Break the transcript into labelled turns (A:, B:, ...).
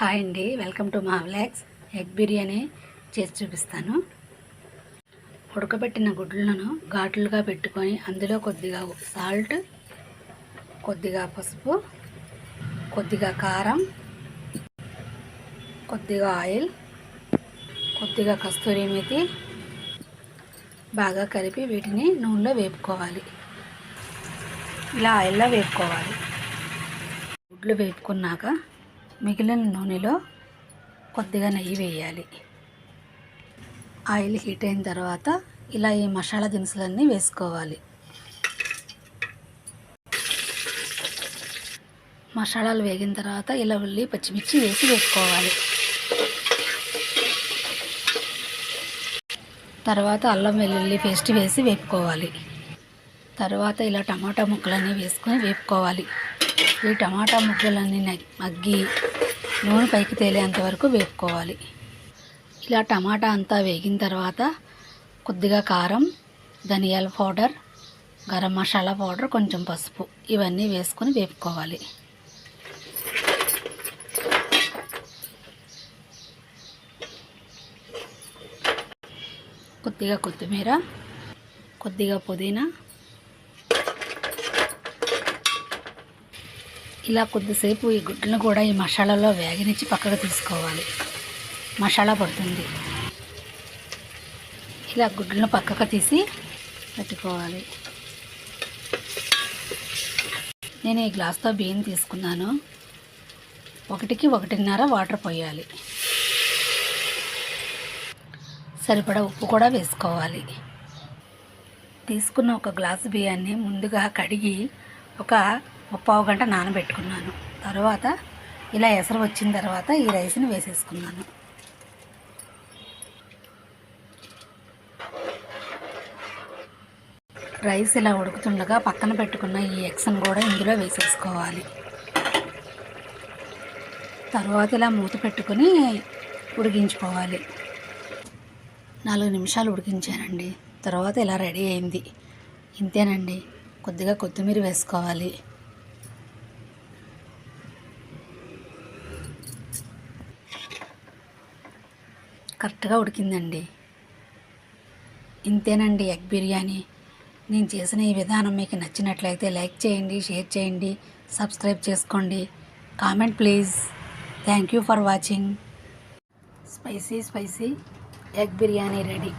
A: Hi అండి, welcome to మా vlogs. Egg biryani చేసి చూపిస్తాను. ఉడకబెట్టిన గుడ్లను ఘాట్లుగా పెట్టుకొని అందులో కొద్దిగా సాల్ట్, కొద్దిగా పసుపు, కొద్దిగా కారం, కొద్దిగా ఆయిల్, కొద్దిగా కస్తూరి మేతి బాగా కలిపి వీటిని నూనెలో వేపుకోవాలి. ఇలా ఆయిల్లో వేపుకోవాలి. గుడ్లు వేపుకున్నాక మిగిలిన నూనెలో కొద్దిగా నెయ్యి వేయాలి. ఆయిల్ హీట్ అయిన తర్వాత ఇలా ఈ మసాలా దినుసులన్నీ వేసుకోవాలి. మసాలాలు వేగిన తర్వాత ఇలా ఉల్లి పచ్చిమిర్చి వేసి వేసుకోవాలి. తర్వాత అల్లం వెల్లుల్లి పేస్ట్ వేసి వేపుకోవాలి. తర్వాత ఇలా టమాటా ముక్కలన్నీ వేసుకొని వేపుకోవాలి. ఈ టమాటా ముక్కలన్నీ మగ్గి నూనె పైకి తేలేంత వరకు వేపుకోవాలి. ఇలా టమాటా అంతా వేగిన తర్వాత కొద్దిగా కారం, ధనియాల పౌడర్, గరం మసాలా పౌడర్, కొంచెం పసుపు ఇవన్నీ వేసుకొని వేపుకోవాలి. కొద్దిగా కొత్తిమీర, కొద్దిగా పుదీనా, ఇలా కొద్దిసేపు ఈ గుడ్లను కూడా ఈ మసాలాలో వేగనిచ్చి పక్కకు తీసుకోవాలి. మసాలా పడుతుంది. ఇలా గుడ్లను పక్కకు తీసి పెట్టుకోవాలి. నేను ఈ గ్లాస్తో బియ్యం తీసుకున్నాను. 1కి 1.5 వాటర్ పోయాలి. సరిపడా ఉప్పు కూడా వేసుకోవాలి. తీసుకున్న 1 గ్లాసు బియ్యాన్ని ముందుగా కడిగి ఒక 3/4 గంట నానబెట్టుకున్నాను. తర్వాత ఇలా ఎసరు వచ్చిన తర్వాత ఈ రైస్ని వేసేసుకున్నాను. రైస్ ఇలా ఉడుకుతుండగా పక్కన పెట్టుకున్న ఈ ఎగ్స్ని కూడా ఇందులో వేసేసుకోవాలి. తర్వాత ఇలా మూత పెట్టుకొని ఉడికించుకోవాలి. 4 నిమిషాలు ఉడికించానండి. తర్వాత ఇలా రెడీ అయింది. ఇంతేనండి. కొద్దిగా కొత్తిమీర వేసుకోవాలి. కరెక్ట్గా ఉడికిందండి. ఇంతేనండి ఎగ్ బిర్యానీ. నేను చేసిన ఈ విధానం మీకు నచ్చినట్లయితే లైక్ చేయండి, షేర్ చేయండి, సబ్స్క్రైబ్ చేసుకోండి, comment please. Thank you for watching. Spicy egg biryani ready.